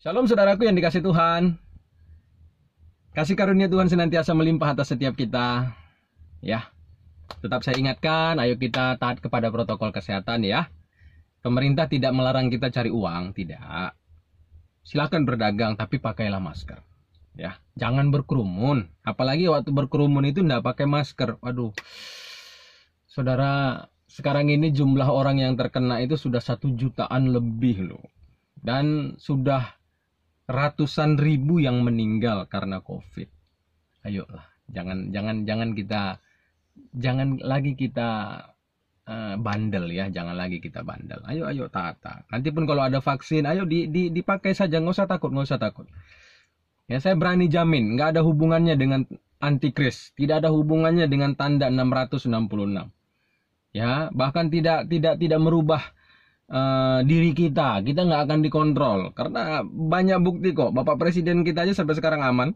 Shalom saudaraku yang dikasih Tuhan. Kasih karunia Tuhan senantiasa melimpah atas setiap kita. Ya, tetap saya ingatkan, ayo kita taat kepada protokol kesehatan ya. Pemerintah tidak melarang kita cari uang, tidak. Silakan berdagang, tapi pakailah masker. Ya, jangan berkerumun. Apalagi waktu berkerumun itu tidak pakai masker. Waduh, saudara, sekarang ini jumlah orang yang terkena itu sudah 1 jutaan lebih loh. Dan sudah ratusan ribu yang meninggal karena COVID. Ayolah, jangan lagi kita bandel ya, jangan lagi kita bandel. Ayo taat. Nanti pun kalau ada vaksin, ayo dipakai saja, nggak usah takut. Ya, saya berani jamin, nggak ada hubungannya dengan antikris, tidak ada hubungannya dengan tanda 666. Ya, bahkan tidak merubah diri kita nggak akan dikontrol karena banyak bukti kok. Bapak Presiden kita aja sampai sekarang aman,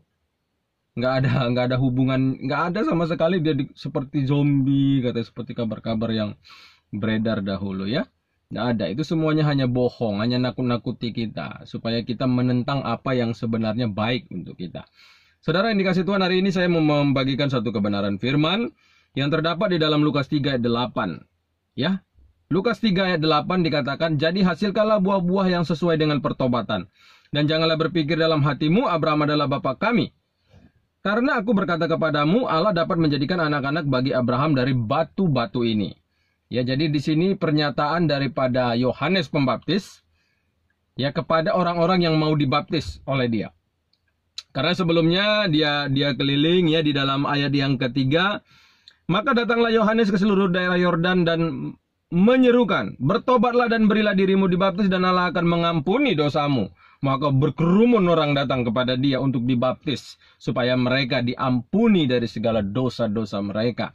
nggak ada hubungan, nggak ada sama sekali dia seperti zombie, katanya, seperti kabar-kabar yang beredar dahulu ya. Nggak ada, itu semuanya hanya bohong, hanya nakut-nakuti kita supaya kita menentang apa yang sebenarnya baik untuk kita. Saudara yang dikasih Tuhan, hari ini saya mau membagikan satu kebenaran firman yang terdapat di dalam Lukas 3 ayat 8 ya. Lukas 3 ayat 8 dikatakan, jadi hasilkanlah buah-buah yang sesuai dengan pertobatan. Dan janganlah berpikir dalam hatimu, Abraham adalah bapa kami. Karena aku berkata kepadamu, Allah dapat menjadikan anak-anak bagi Abraham dari batu-batu ini. Ya, jadi di sini pernyataan daripada Yohanes Pembaptis ya kepada orang-orang yang mau dibaptis oleh dia. Karena sebelumnya dia keliling ya di dalam ayat yang ketiga, maka datanglah Yohanes ke seluruh daerah Yordan dan menyerukan, bertobatlah dan berilah dirimu dibaptis dan Allah akan mengampuni dosamu. Maka berkerumun orang datang kepada dia untuk dibaptis supaya mereka diampuni dari segala dosa-dosa mereka.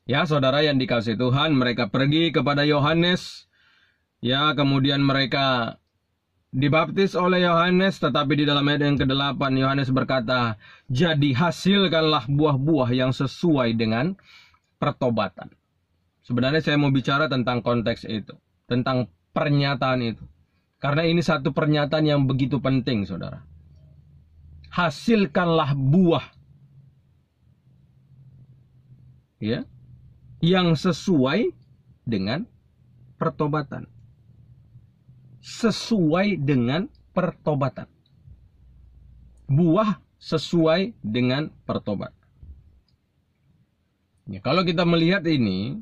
Ya, saudara yang dikasih Tuhan, mereka pergi kepada Yohanes. Ya, kemudian mereka dibaptis oleh Yohanes, tetapi di dalam ayat yang ke-8 Yohanes berkata, jadi hasilkanlah buah-buah yang sesuai dengan pertobatan. Sebenarnya saya mau bicara tentang konteks itu, tentang pernyataan itu. Karena ini satu pernyataan yang begitu penting, saudara. Hasilkanlah buah ya, yang sesuai dengan pertobatan. Sesuai dengan pertobatan. Buah sesuai dengan pertobatan. Ya, kalau kita melihat ini,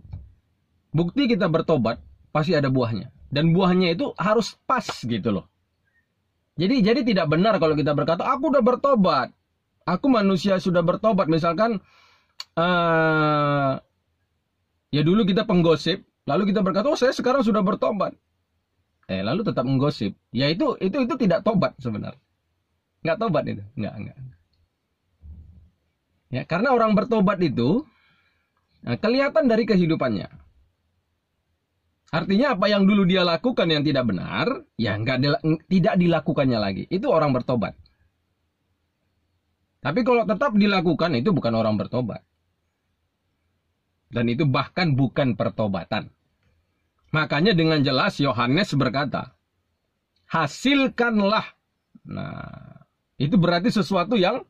bukti kita bertobat pasti ada buahnya. Dan buahnya itu harus pas gitu loh. Jadi tidak benar kalau kita berkata, aku udah bertobat. Aku manusia sudah bertobat. Misalkan, ya dulu kita penggosip. Lalu kita berkata, oh saya sekarang sudah bertobat. Lalu tetap menggosip. Ya itu tidak tobat sebenarnya. Nggak tobat itu. Nggak. Ya, karena orang bertobat itu, kelihatan dari kehidupannya. Artinya apa yang dulu dia lakukan yang tidak benar, ya tidak dilakukannya lagi. Itu orang bertobat. Tapi kalau tetap dilakukan, itu bukan orang bertobat. Dan itu bahkan bukan pertobatan. Makanya dengan jelas Yohanes berkata, hasilkanlah. Nah, itu berarti sesuatu yang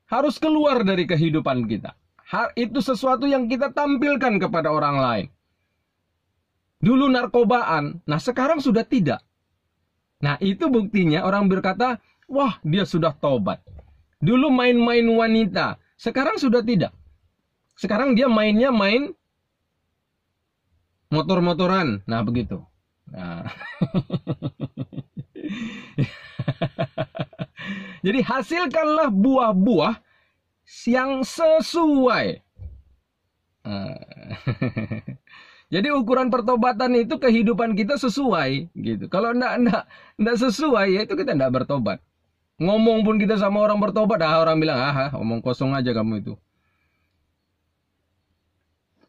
harus keluar dari kehidupan kita. Itu sesuatu yang kita tampilkan kepada orang lain. Dulu narkobaan, nah sekarang sudah tidak. Nah itu buktinya orang berkata, wah dia sudah tobat. Dulu main-main wanita, sekarang sudah tidak. Sekarang dia main motor-motoran, nah begitu. Nah. Jadi hasilkanlah buah-buah yang sesuai. Jadi ukuran pertobatan itu kehidupan kita sesuai gitu. Kalau enggak sesuai, ya itu kita enggak bertobat. Ngomong pun kita sama orang bertobat, orang bilang, omong kosong aja kamu itu.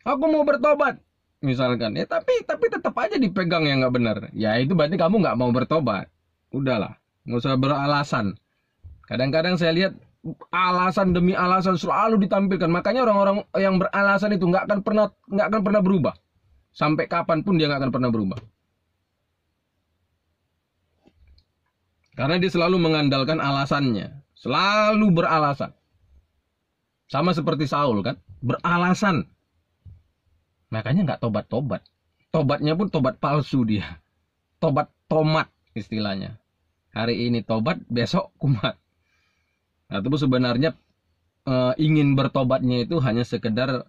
Aku mau bertobat, misalkan. Ya tapi tetap aja dipegang yang enggak benar. Ya itu berarti kamu enggak mau bertobat. Udahlah, enggak usah beralasan. Kadang-kadang saya lihat alasan demi alasan selalu ditampilkan. Makanya orang-orang yang beralasan itu enggak akan pernah berubah. Sampai kapanpun dia nggak akan pernah berubah. Karena dia selalu mengandalkan alasannya. Selalu beralasan. Sama seperti Saul kan. Beralasan. Makanya nggak tobat-tobat. Tobatnya pun tobat palsu dia. Tobat istilahnya. Hari ini tobat, besok kumat. Nah, itu sebenarnya ingin bertobatnya itu hanya sekedar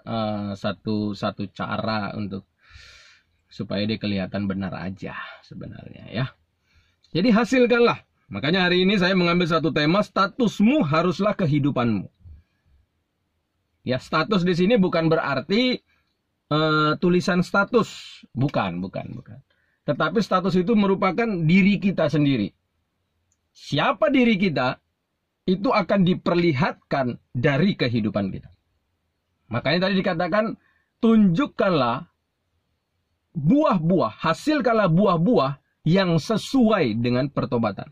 satu cara untuk supaya dia kelihatan benar aja sebenarnya ya. Jadi hasilkanlah. Makanya hari ini saya mengambil satu tema, statusmu haruslah kehidupanmu. Ya, status di sini bukan berarti tulisan status, bukan. Tetapi status itu merupakan diri kita sendiri. Siapa diri kita itu akan diperlihatkan dari kehidupan kita. Makanya tadi dikatakan tunjukkanlah buah-buah, hasilkanlah buah-buah yang sesuai dengan pertobatan.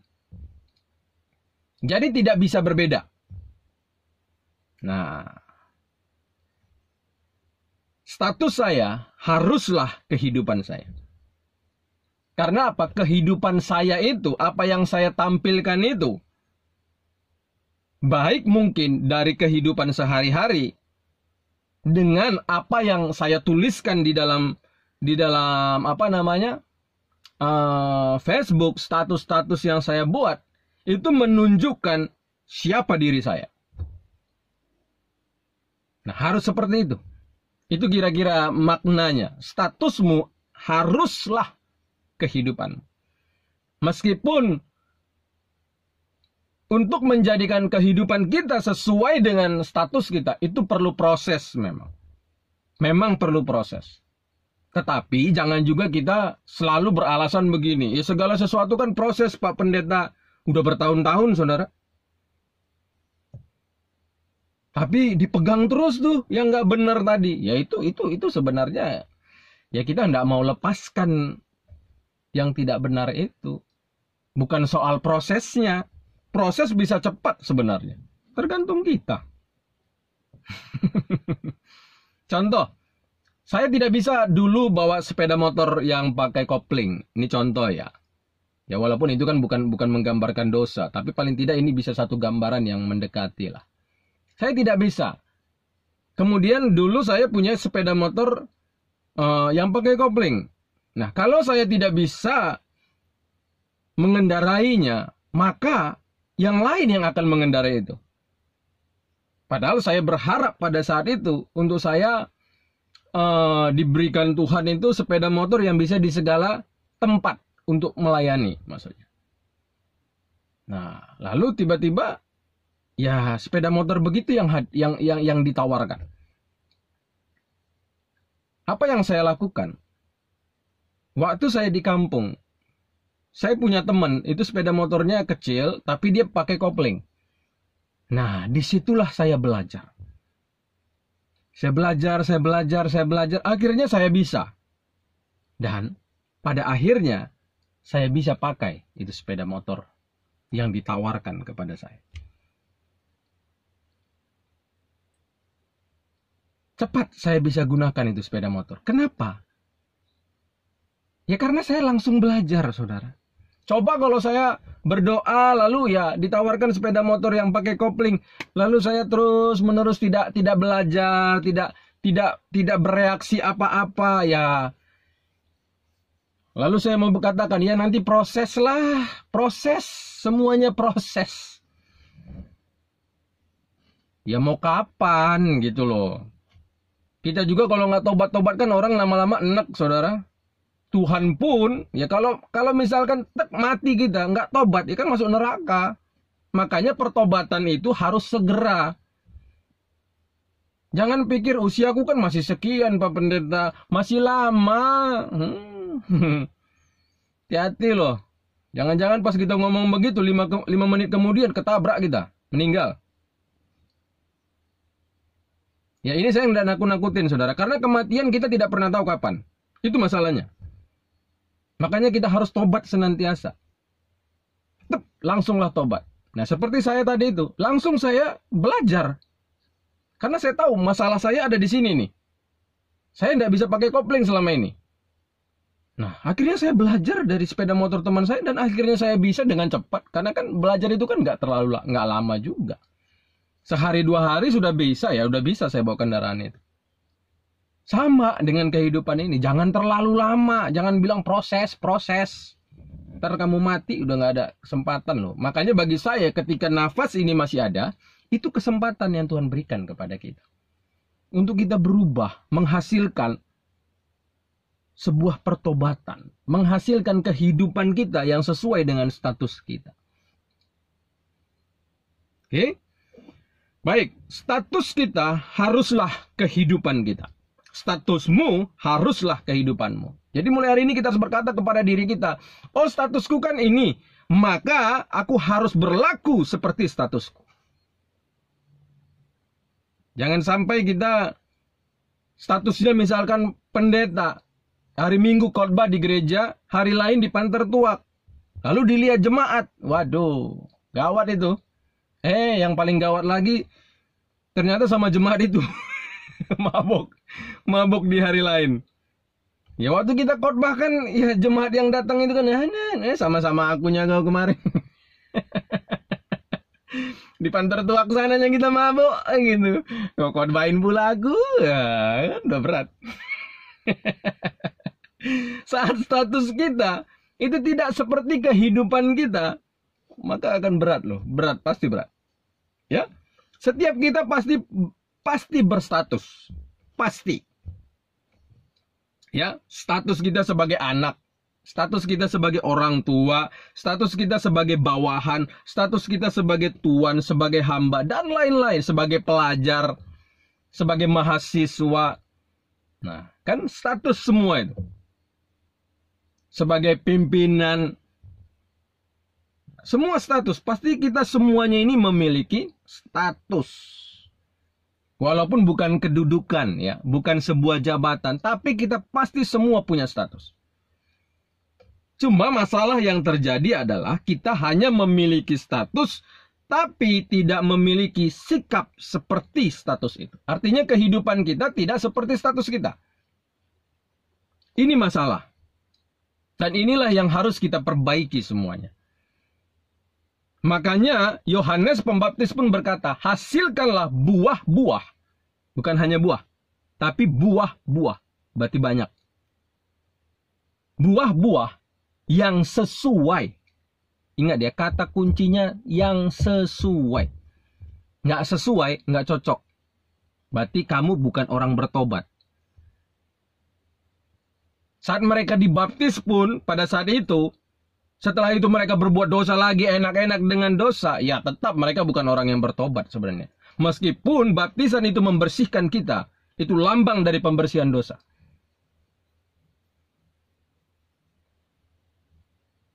Jadi tidak bisa berbeda. Nah, status saya haruslah kehidupan saya. Karena apa? Kehidupan saya itu, apa yang saya tampilkan itu, baik mungkin dari kehidupan sehari-hari, dengan apa yang saya tuliskan di dalam Facebook, status-status yang saya buat, itu menunjukkan siapa diri saya. Nah, harus seperti itu. Itu kira-kira maknanya. Statusmu haruslah kehidupan. Meskipun untuk menjadikan kehidupan kita sesuai dengan status kita, itu perlu proses memang. Memang perlu proses. Tetapi jangan juga kita selalu beralasan begini. Ya, segala sesuatu kan proses, Pak Pendeta. Udah bertahun-tahun, saudara. Tapi dipegang terus tuh yang nggak benar tadi. Ya itu sebenarnya ya kita nggak mau lepaskan yang tidak benar itu. Bukan soal prosesnya. Proses bisa cepat sebenarnya. Tergantung kita. Contoh. Saya tidak bisa dulu bawa sepeda motor yang pakai kopling. Ini contoh ya. Ya walaupun itu kan bukan menggambarkan dosa. Tapi paling tidak ini bisa satu gambaran yang mendekati lah. Saya tidak bisa. Kemudian dulu saya punya sepeda motor yang pakai kopling. Nah, kalau saya tidak bisa mengendarainya, maka yang lain yang akan mengendarai itu. Padahal saya berharap pada saat itu untuk saya diberikan Tuhan itu sepeda motor yang bisa di segala tempat untuk melayani, maksudnya. Nah, lalu tiba-tiba ya sepeda motor begitu yang ditawarkan. Apa yang saya lakukan? Waktu saya di kampung, saya punya teman, itu sepeda motornya kecil, tapi dia pakai kopling. Nah, disitulah saya belajar. Saya belajar. Akhirnya saya bisa. Dan pada akhirnya, saya bisa pakai itu sepeda motor yang ditawarkan kepada saya. Cepat saya bisa gunakan itu sepeda motor. Kenapa? Ya karena saya langsung belajar, saudara. Coba kalau saya berdoa lalu ya ditawarkan sepeda motor yang pakai kopling, lalu saya terus menerus tidak belajar, tidak bereaksi apa-apa ya. Lalu saya mau berkatakan ya nanti proses lah, proses, semuanya proses. Ya mau kapan gitu loh. Kita juga kalau nggak tobat-tobat kan orang lama-lama enek, saudara. Tuhan pun, ya kalau misalkan mati kita, nggak tobat, ya kan masuk neraka. Makanya pertobatan itu harus segera. Jangan pikir usiaku kan masih sekian, Pak Pendeta. Masih lama. Hati-hati loh. Jangan-jangan pas kita ngomong begitu, 5 menit kemudian ketabrak kita. Meninggal. Ya ini saya nggak nakut-nakutin, saudara. Karena kematian kita tidak pernah tahu kapan. Itu masalahnya. Makanya kita harus tobat senantiasa. Langsunglah tobat. Nah seperti saya tadi itu. Langsung saya belajar. Karena saya tahu masalah saya ada di sini nih. Saya tidak bisa pakai kopling selama ini. Nah, akhirnya saya belajar dari sepeda motor teman saya dan akhirnya saya bisa dengan cepat. Karena kan belajar itu kan nggak lama juga. Sehari 2 hari sudah bisa ya, udah bisa saya bawa kendaraan itu. Sama dengan kehidupan ini, jangan terlalu lama, jangan bilang proses. Ntar kamu mati udah nggak ada kesempatan loh. Makanya bagi saya ketika nafas ini masih ada, itu kesempatan yang Tuhan berikan kepada kita. Untuk kita berubah, menghasilkan sebuah pertobatan, menghasilkan kehidupan kita yang sesuai dengan status kita. Oke? Baik, status kita haruslah kehidupan kita. Statusmu haruslah kehidupanmu. Jadi mulai hari ini kita harus berkata kepada diri kita, oh statusku kan ini, maka aku harus berlaku seperti statusku. Jangan sampai kita statusnya misalkan pendeta, hari Minggu khotbah di gereja, hari lain di Panter Tuak. Lalu dilihat jemaat. Waduh, gawat itu. Yang paling gawat lagi, ternyata sama jemaat itu. Mabok di hari lain. Ya waktu kita khotbah kan, ya jemaat yang datang itu kan, sama-sama akunya kau kemarin. Di Panter Tuak sananya kita mabok gitu. Kau khotbahin pula aku, ya udah berat. Saat status kita itu tidak seperti kehidupan kita, maka akan berat loh. Berat, pasti berat. Ya. Setiap kita pasti berstatus. Pasti. Ya, status kita sebagai anak, status kita sebagai orang tua, status kita sebagai bawahan, status kita sebagai tuan, sebagai hamba, dan lain-lain, sebagai pelajar, sebagai mahasiswa. Nah, kan status semua itu. Sebagai pimpinan, semua status, pasti kita semuanya ini memiliki status. Walaupun bukan kedudukan ya, bukan sebuah jabatan, tapi kita pasti semua punya status. Cuma masalah yang terjadi adalah kita hanya memiliki status, tapi tidak memiliki sikap seperti status itu. Artinya kehidupan kita tidak seperti status kita. Ini masalah. Dan inilah yang harus kita perbaiki semuanya. Makanya Yohanes Pembaptis pun berkata, hasilkanlah buah-buah. Bukan hanya buah, tapi buah-buah. Berarti banyak. Buah-buah yang sesuai. Ingat ya, kata kuncinya yang sesuai. Nggak sesuai, nggak cocok. Berarti kamu bukan orang bertobat. Saat mereka dibaptis pun, pada saat itu, setelah itu mereka berbuat dosa lagi, enak-enak dengan dosa, ya tetap mereka bukan orang yang bertobat sebenarnya. Meskipun baptisan itu membersihkan kita, itu lambang dari pembersihan dosa.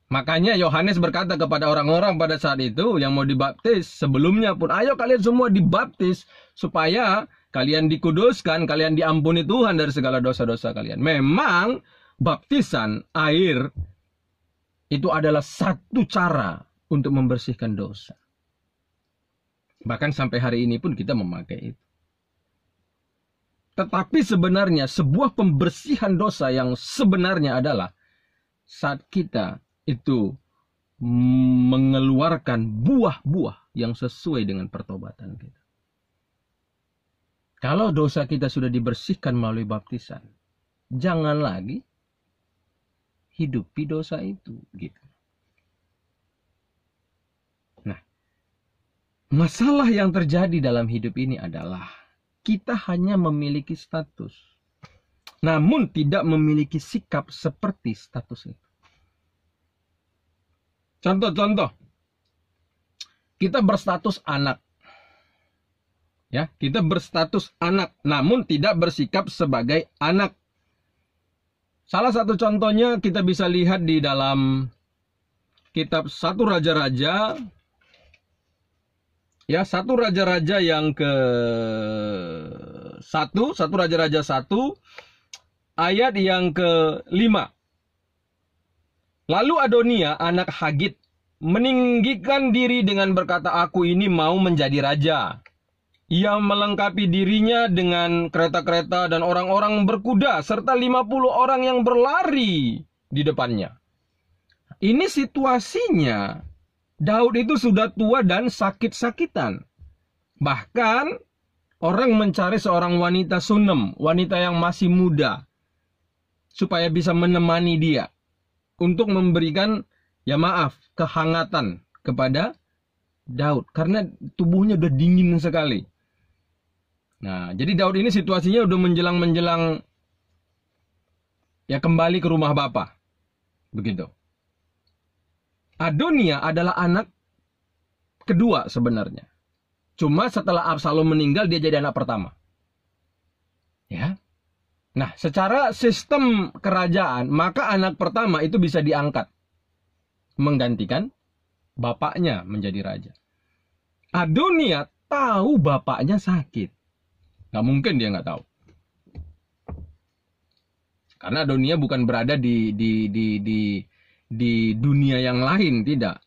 Makanya Yohanes berkata kepada orang-orang pada saat itu yang mau dibaptis, sebelumnya pun, ayo kalian semua dibaptis, supaya kalian dikuduskan, kalian diampuni Tuhan dari segala dosa-dosa kalian. Memang baptisan air itu adalah satu cara untuk membersihkan dosa. Bahkan sampai hari ini pun kita memakai itu. Tetapi sebenarnya sebuah pembersihan dosa yang sebenarnya adalah saat kita itu mengeluarkan buah-buah yang sesuai dengan pertobatan kita. Kalau dosa kita sudah dibersihkan melalui baptisan, jangan lagi hidupi dosa itu, gitu. Nah, masalah yang terjadi dalam hidup ini adalah kita hanya memiliki status, namun tidak memiliki sikap seperti status itu. Contoh-contoh, kita berstatus anak. Ya, kita berstatus anak, namun tidak bersikap sebagai anak. Salah satu contohnya kita bisa lihat di dalam kitab 1 Raja-Raja. Ya, 1 Raja-Raja yang ke-1, 1 Raja-Raja 1, ayat yang ke-5. Lalu Adonia, anak Hagit, meninggikan diri dengan berkata, aku ini mau menjadi raja. Ia melengkapi dirinya dengan kereta-kereta dan orang-orang berkuda, serta 50 orang yang berlari. di depannya. Ini situasinya, Daud itu sudah tua dan sakit-sakitan. Bahkan orang mencari seorang wanita Sunem, wanita yang masih muda, supaya bisa menemani dia untuk memberikan, ya maaf, kehangatan kepada Daud. Karena tubuhnya udah dingin sekali. Nah, jadi Daud ini situasinya udah menjelang-menjelang ya kembali ke rumah bapa. Begitu. Adonia adalah anak kedua sebenarnya. Cuma setelah Absalom meninggal dia jadi anak pertama. Ya. Nah, secara sistem kerajaan, maka anak pertama itu bisa diangkat menggantikan bapaknya menjadi raja. Adonia tahu bapaknya sakit. Nggak mungkin dia nggak tahu. Karena Adonia bukan berada di dunia yang lain, tidak.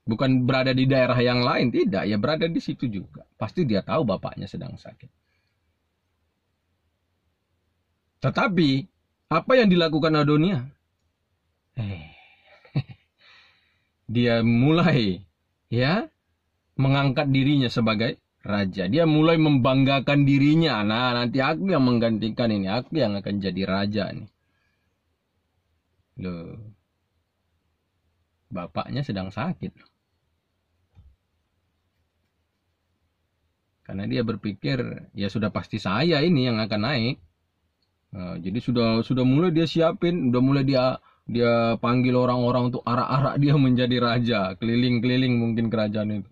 Bukan berada di daerah yang lain, tidak. Ya berada di situ juga. Pasti dia tahu bapaknya sedang sakit. Tetapi, apa yang dilakukan Adonia? Dia mulai mengangkat dirinya sebagai raja. Dia mulai membanggakan dirinya. Nah, nanti aku yang menggantikan ini. Aku yang akan jadi raja nih. Loh. Bapaknya sedang sakit. Karena dia berpikir, ya sudah pasti saya ini yang akan naik. Nah, jadi sudah mulai dia siapin, udah mulai dia panggil orang-orang untuk arak-arak dia menjadi raja, keliling-keliling mungkin kerajaan itu.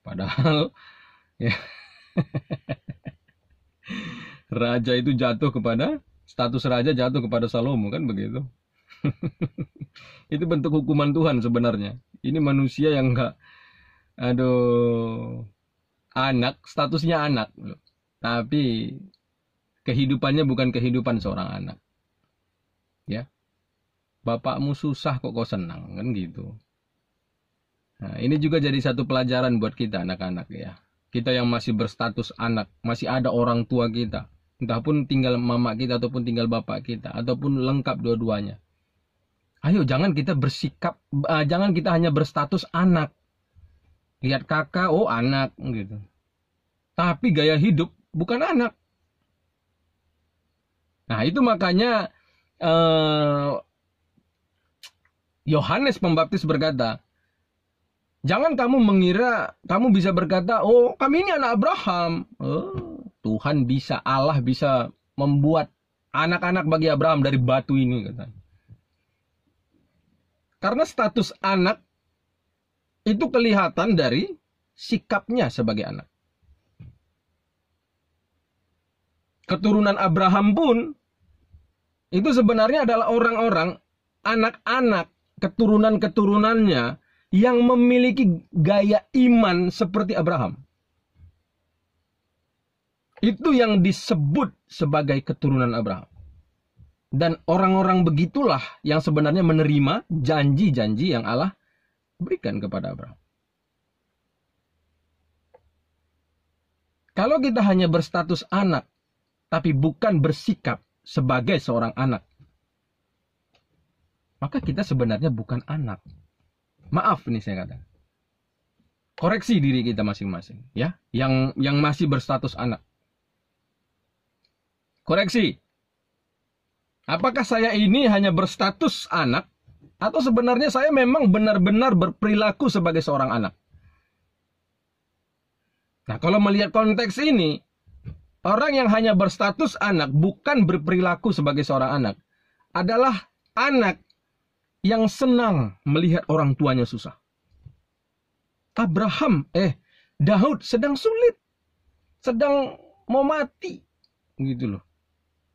Padahal ya, raja itu status raja jatuh kepada Salomo, kan begitu. Itu bentuk hukuman Tuhan sebenarnya. Ini manusia yang statusnya anak, tapi kehidupannya bukan kehidupan seorang anak. Ya. Bapakmu susah kok kau senang, kan gitu. Nah, ini juga jadi satu pelajaran buat kita anak-anak ya. Kita yang masih berstatus anak, masih ada orang tua kita. Entah pun tinggal mama kita ataupun tinggal bapak kita, ataupun lengkap dua-duanya. Ayo jangan kita jangan kita hanya berstatus anak. Lihat kakak, oh anak gitu. Tapi gaya hidup bukan anak. Nah, itu makanya Yohanes Pembaptis berkata, jangan kamu mengira kamu bisa berkata, oh kami ini anak Abraham. Oh, Tuhan bisa, Allah bisa membuat anak-anak bagi Abraham dari batu ini, kata. Karena status anak itu kelihatan dari sikapnya sebagai anak. Keturunan Abraham pun itu sebenarnya adalah orang-orang, anak-anak, keturunan-keturunannya yang memiliki gaya iman seperti Abraham. Itu yang disebut sebagai keturunan Abraham. Dan orang-orang begitulah yang sebenarnya menerima janji-janji yang Allah berikan kepada Abraham. Kalau kita hanya berstatus anak, tapi bukan bersikap sebagai seorang anak, maka kita sebenarnya bukan anak. Maaf nih saya katakan. Koreksi diri kita masing-masing, ya, yang masih berstatus anak. Koreksi. Apakah saya ini hanya berstatus anak, atau sebenarnya saya memang benar-benar berperilaku sebagai seorang anak? Nah, kalau melihat konteks ini, orang yang hanya berstatus anak, bukan berperilaku sebagai seorang anak, adalah anak yang senang melihat orang tuanya susah. Daud sedang sulit, sedang mau mati, gitu loh.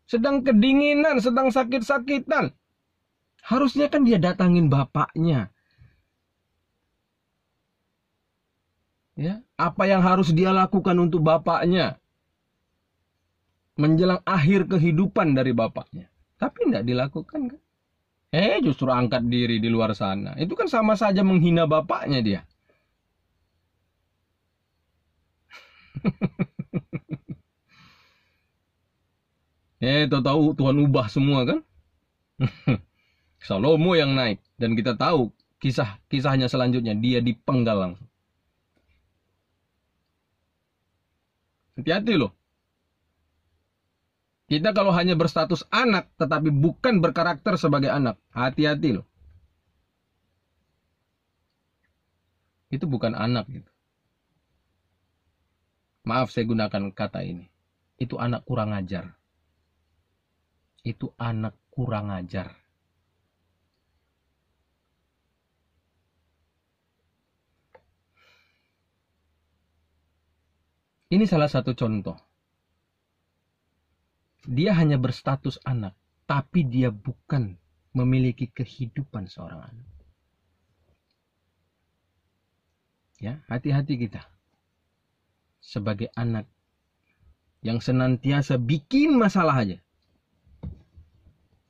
Sedang kedinginan, sedang sakit-sakitan. Harusnya kan dia datangin bapaknya. Ya, apa yang harus dia lakukan untuk bapaknya menjelang akhir kehidupan dari bapaknya. Tapi tidak dilakukan kan. Justru angkat diri di luar sana. Itu kan sama saja menghina bapaknya dia. Tahu Tuhan ubah semua kan. Salomo yang naik. Dan kita tahu kisahnya selanjutnya. Dia dipenggal langsung. Hati-hati loh. Kita kalau hanya berstatus anak, tetapi bukan berkarakter sebagai anak. Hati-hati loh. Itu bukan anak gitu. Maaf saya gunakan kata ini. Itu anak kurang ajar. Itu anak kurang ajar. Ini salah satu contoh. Dia hanya berstatus anak, tapi dia bukan memiliki kehidupan seorang anak. Ya, hati-hati kita. Sebagai anak yang senantiasa bikin masalah aja.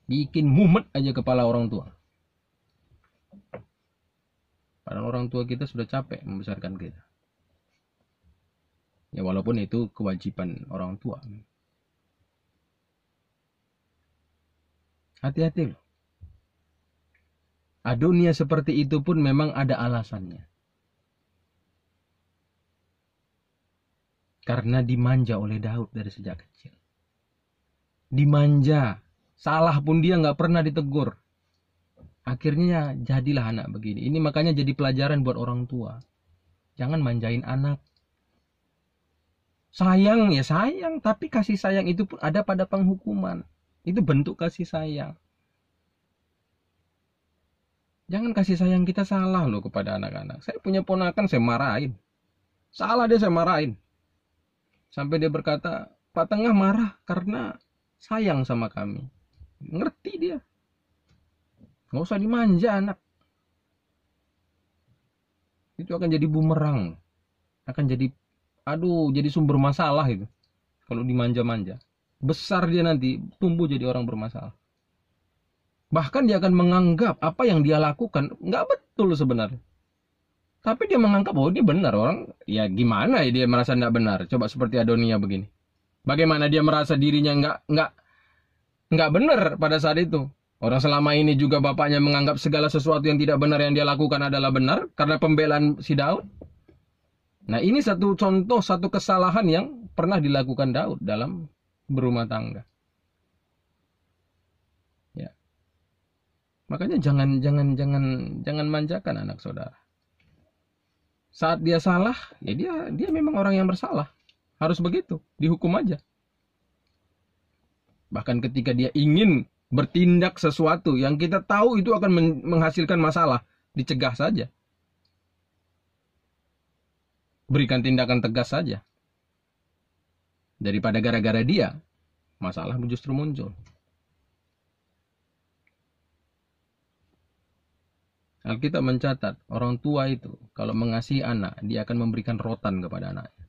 Bikin mumet aja kepala orang tua. Padahal orang tua kita sudah capek membesarkan kita. Ya walaupun itu kewajiban orang tua. Hati-hati loh. Adonia seperti itu pun memang ada alasannya. Karena dimanja oleh Daud dari sejak kecil. Dimanja. Salah pun dia nggak pernah ditegur. Akhirnya jadilah anak begini. Ini makanya jadi pelajaran buat orang tua. Jangan manjain anak. Sayang ya sayang, tapi kasih sayang itu pun ada pada penghukuman. Itu bentuk kasih sayang. Jangan kasih sayang kita salah loh kepada anak-anak. Saya punya ponakan, saya marahin. Salah dia, saya marahin. Sampai dia berkata, Pak Tengah marah karena sayang sama kami. Ngerti dia. Nggak usah dimanja anak. Itu akan jadi bumerang. Akan jadi jadi sumber masalah itu. Kalau dimanja-manja. Besar dia nanti, tumbuh jadi orang bermasalah. Bahkan dia akan menganggap apa yang dia lakukan nggak betul sebenarnya. Tapi dia menganggap, oh ini benar. Orang, ya gimana ya dia merasa nggak benar. Coba seperti Adonia begini. Bagaimana dia merasa dirinya nggak benar pada saat itu. Orang selama ini juga bapaknya menganggap segala sesuatu yang tidak benar yang dia lakukan adalah benar. Karena pembelaan si Daud. Nah ini satu contoh, satu kesalahan yang pernah dilakukan Daud dalam berumah tangga. Ya. Makanya jangan manjakan anak saudara. Saat dia salah, ya dia memang orang yang bersalah. Harus begitu, dihukum aja. Bahkan ketika dia ingin bertindak sesuatu yang kita tahu itu akan menghasilkan masalah, dicegah saja. Berikan tindakan tegas saja. Daripada gara-gara dia, masalah justru muncul. Alkitab mencatat, orang tua itu kalau mengasihi anak, dia akan memberikan rotan kepada anaknya.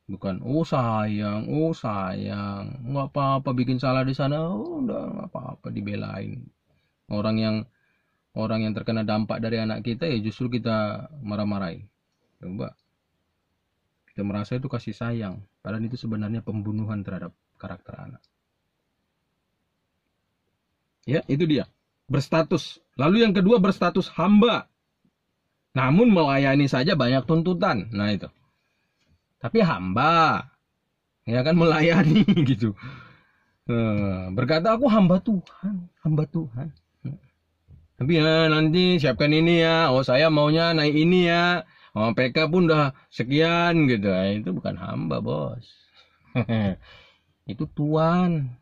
Bukan, oh sayang, nggak apa-apa bikin salah di sana, oh udah nggak apa-apa dibelain. Orang yang terkena dampak dari anak kita ya justru kita marah-marahin. Coba kita merasa itu kasih sayang, padahal itu sebenarnya pembunuhan terhadap karakter anak. Ya, itu dia. Berstatus. Lalu yang kedua berstatus hamba. Namun melayani saja banyak tuntutan. Nah itu. Tapi hamba. Ya kan melayani gitu. Berkata aku hamba Tuhan. Hamba Tuhan. Tapi ya nanti siapkan ini ya. Oh saya maunya naik ini ya. Oh PK pun udah sekian gitu. Itu bukan hamba bos. Itu tuan.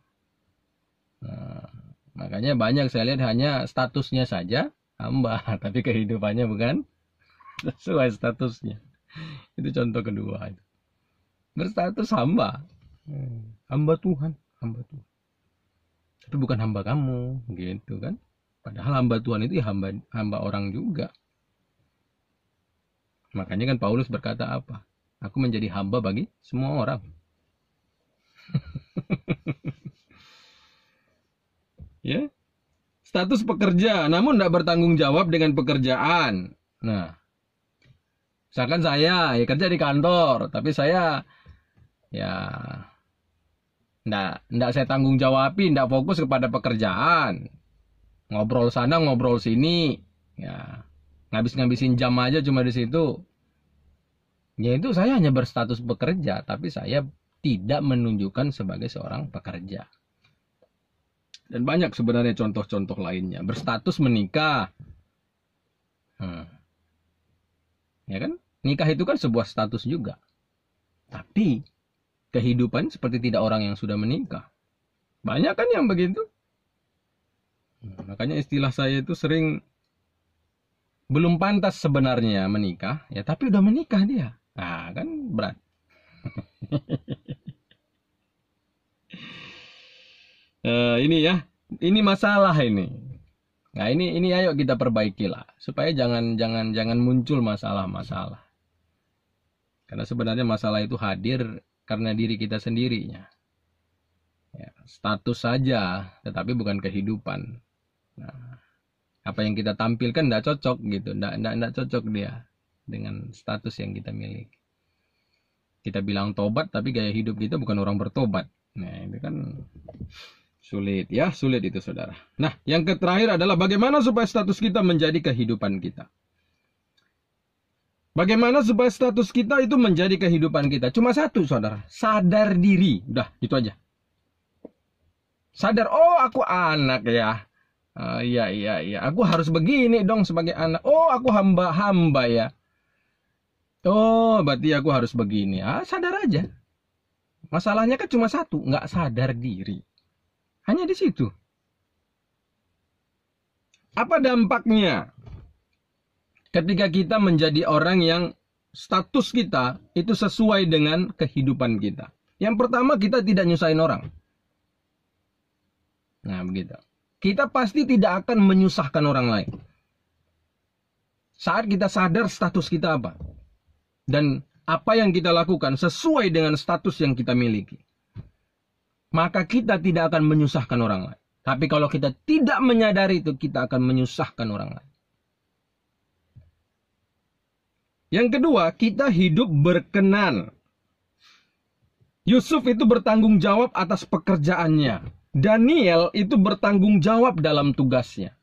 Nah, makanya banyak saya lihat hanya statusnya saja hamba. Tapi kehidupannya bukan sesuai statusnya. Itu contoh kedua. Berstatus hamba. Hamba Tuhan. Hamba Tuhan. Tapi bukan hamba kamu. Gitu kan. Padahal hamba Tuhan itu ya hamba orang juga. Makanya kan Paulus berkata apa? Aku menjadi hamba bagi semua orang. Ya, status pekerja, namun tidak bertanggung jawab dengan pekerjaan. Nah, misalkan saya ya kerja di kantor, tapi saya ya Nggak saya tanggung jawabi, nggak fokus kepada pekerjaan. Ngobrol sana, ngobrol sini. Ya, ngabis-ngabisin jam aja cuma di situ. Ya itu saya hanya berstatus bekerja, tapi saya tidak menunjukkan sebagai seorang pekerja. Dan banyak sebenarnya contoh-contoh lainnya. Berstatus menikah. Ya kan? Nikah itu kan sebuah status juga. Tapi kehidupan seperti tidak orang yang sudah menikah. Banyak kan yang begitu. Makanya istilah saya itu sering belum pantas sebenarnya menikah, ya tapi udah menikah dia. Nah, kan berat. Ini ya, ini masalah ini. Nah, ini ayo kita perbaiki lah supaya jangan muncul masalah-masalah. Karena sebenarnya masalah itu hadir karena diri kita sendirinya. Ya, status saja, tetapi bukan kehidupan. Nah, apa yang kita tampilkan tidak cocok gitu, tidak cocok dia dengan status yang kita miliki. Kita bilang tobat, tapi gaya hidup kita bukan orang bertobat. Nah, itu kan sulit ya, sulit itu saudara. Nah, yang terakhir adalah bagaimana supaya status kita menjadi kehidupan kita. Bagaimana supaya status kita itu menjadi kehidupan kita? Cuma satu saudara, sadar diri. Udah, itu aja. Sadar, oh aku anak ya. Iya. Aku harus begini dong sebagai anak. Oh, aku hamba ya. Oh, berarti aku harus begini. Sadar aja. Masalahnya kan cuma satu, nggak sadar diri. Hanya di situ. Apa dampaknya ketika kita menjadi orang yang status kita itu sesuai dengan kehidupan kita? Yang pertama, kita tidak nyusahin orang. Nah, begitu. Kita pasti tidak akan menyusahkan orang lain. Saat kita sadar status kita apa. Dan apa yang kita lakukan sesuai dengan status yang kita miliki. Maka kita tidak akan menyusahkan orang lain. Tapi kalau kita tidak menyadari itu, kita akan menyusahkan orang lain. Yang kedua, kita hidup berkenan. Yusuf itu bertanggung jawab atas pekerjaannya. Daniel itu bertanggung jawab dalam tugasnya.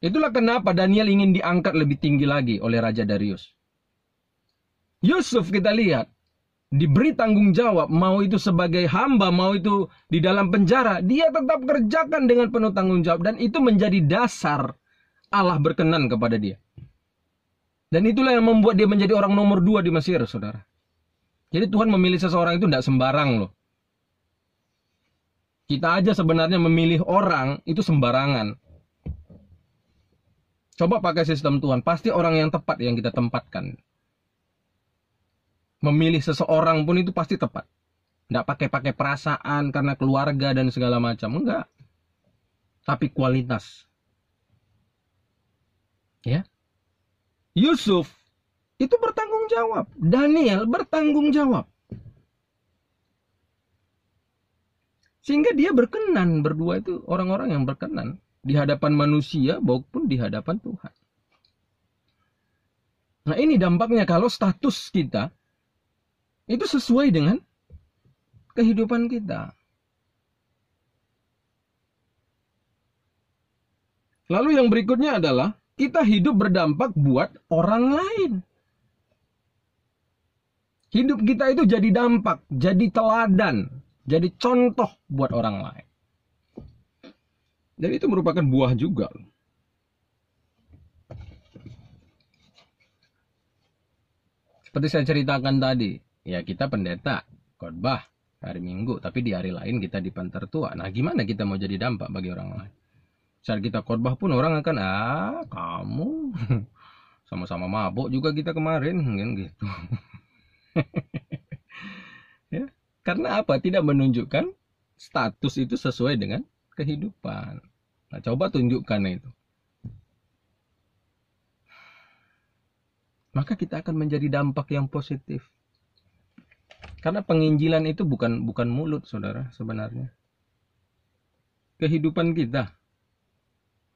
Itulah kenapa Daniel ingin diangkat lebih tinggi lagi oleh Raja Darius. Yusuf kita lihat, diberi tanggung jawab, mau itu sebagai hamba, mau itu di dalam penjara, dia tetap kerjakan dengan penuh tanggung jawab. Dan itu menjadi dasar Allah berkenan kepada dia. Dan itulah yang membuat dia menjadi orang nomor 2 di Mesir, saudara. Jadi Tuhan memilih seseorang itu tidak sembarang loh. Kita aja sebenarnya memilih orang itu sembarangan. Coba pakai sistem Tuhan, pasti orang yang tepat yang kita tempatkan. Memilih seseorang pun itu pasti tepat. Nggak pakai perasaan karena keluarga dan segala macam, enggak. Tapi kualitas. Ya. Yusuf itu bertanggung jawab. Daniel bertanggung jawab. Sehingga dia berkenan, berdua itu orang-orang yang berkenan di hadapan manusia maupun di hadapan Tuhan. Nah, ini dampaknya kalau status kita itu sesuai dengan kehidupan kita. Lalu yang berikutnya adalah kita hidup berdampak buat orang lain. Hidup kita itu jadi dampak, jadi teladan, jadi contoh buat orang lain. Dan itu merupakan buah juga. Seperti saya ceritakan tadi, ya kita pendeta, khotbah hari Minggu, tapi di hari lain kita di Pantar Tua. Nah, gimana kita mau jadi dampak bagi orang lain? Saat kita khotbah pun orang akan, kamu sama-sama mabuk juga kita kemarin, kan gitu. Ya. Karena apa? Tidak menunjukkan status itu sesuai dengan kehidupan. Nah, coba tunjukkan itu. Maka kita akan menjadi dampak yang positif. Karena penginjilan itu bukan mulut, saudara, sebenarnya. Kehidupan kita.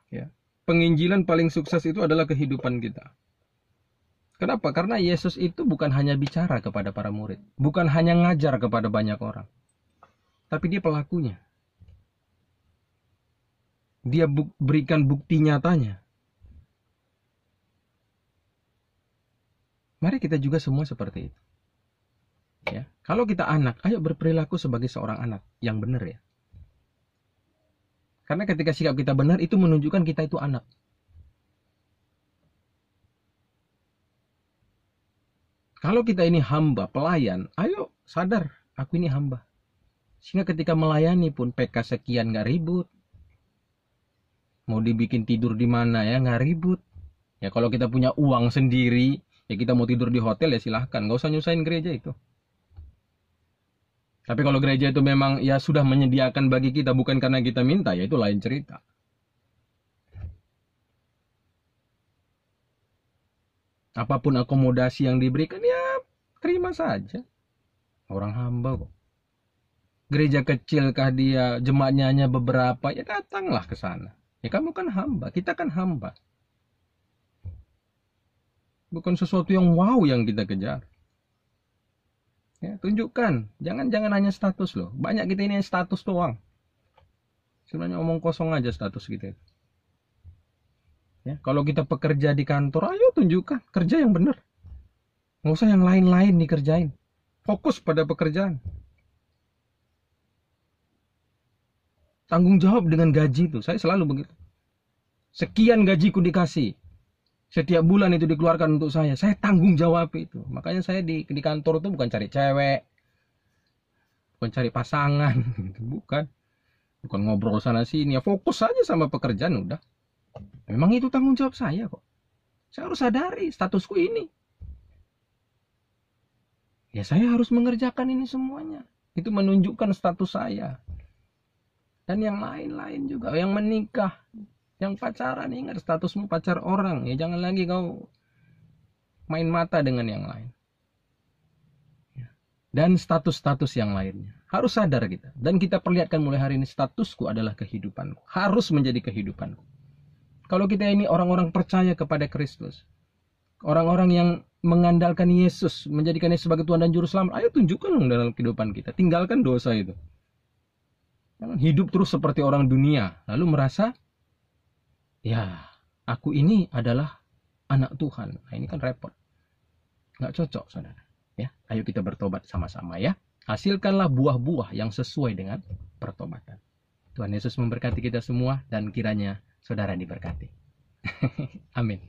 Ya. Penginjilan paling sukses itu adalah kehidupan kita. Kenapa? Karena Yesus itu bukan hanya bicara kepada para murid. Bukan hanya ngajar kepada banyak orang. tapi dia pelakunya. Dia berikan bukti nyatanya. Mari kita juga semua seperti itu. Ya, kalau kita anak, ayo berperilaku sebagai seorang anak yang benar ya. Karena ketika sikap kita benar, itu menunjukkan kita itu anak. Kalau kita ini hamba, pelayan, ayo sadar, aku ini hamba. Sehingga ketika melayani pun PK sekian gak ribut. Mau dibikin tidur di mana ya gak ribut. Ya kalau kita punya uang sendiri, ya kita mau tidur di hotel ya silahkan. Gak usah nyusahin gereja itu. Tapi kalau gereja itu memang ya sudah menyediakan bagi kita bukan karena kita minta, ya itu lain cerita. Apapun akomodasi yang diberikan ya terima saja. Orang hamba kok. Gereja kecilkah dia, jemaatnya hanya beberapa, ya datanglah ke sana. Ya kamu kan hamba, kita kan hamba. Bukan sesuatu yang wow yang kita kejar. Ya, tunjukkan, jangan hanya status loh. Banyak kita ini status doang. Sebenarnya omong kosong aja status kita. Ya, kalau kita pekerja di kantor, ayo tunjukkan kerja yang benar. Nggak usah yang lain-lain dikerjain. Fokus pada pekerjaan. Tanggung jawab dengan gaji itu. Saya selalu begitu. Sekian gajiku dikasih. Setiap bulan itu dikeluarkan untuk saya. Saya tanggung jawab itu. Makanya saya di kantor itu bukan cari cewek. Bukan cari pasangan. Bukan. Bukan ngobrol sana sini. Ya fokus saja sama pekerjaan udah. Memang itu tanggung jawab saya kok. Saya harus sadari statusku ini. Ya saya harus mengerjakan ini semuanya. Itu menunjukkan status saya. Dan yang lain-lain juga. Yang menikah. Yang pacaran. Ingat statusmu pacar orang. Ya jangan lagi kau main mata dengan yang lain. Dan status-status yang lainnya. Harus sadar kita. Dan kita perlihatkan mulai hari ini statusku adalah kehidupanku. Harus menjadi kehidupanku. Kalau kita ini orang-orang percaya kepada Kristus, orang-orang yang mengandalkan Yesus, menjadikan Yesus sebagai Tuhan dan Juru Selamat, ayo tunjukkan dong dalam kehidupan kita. Tinggalkan dosa itu. Jangan hidup terus seperti orang dunia, lalu merasa, ya aku ini adalah anak Tuhan. Nah ini kan repot. Nggak cocok saudara. Ya, ayo kita bertobat sama-sama ya. Hasilkanlah buah-buah yang sesuai dengan pertobatan. Tuhan Yesus memberkati kita semua dan kiranya saudara diberkati. Amin.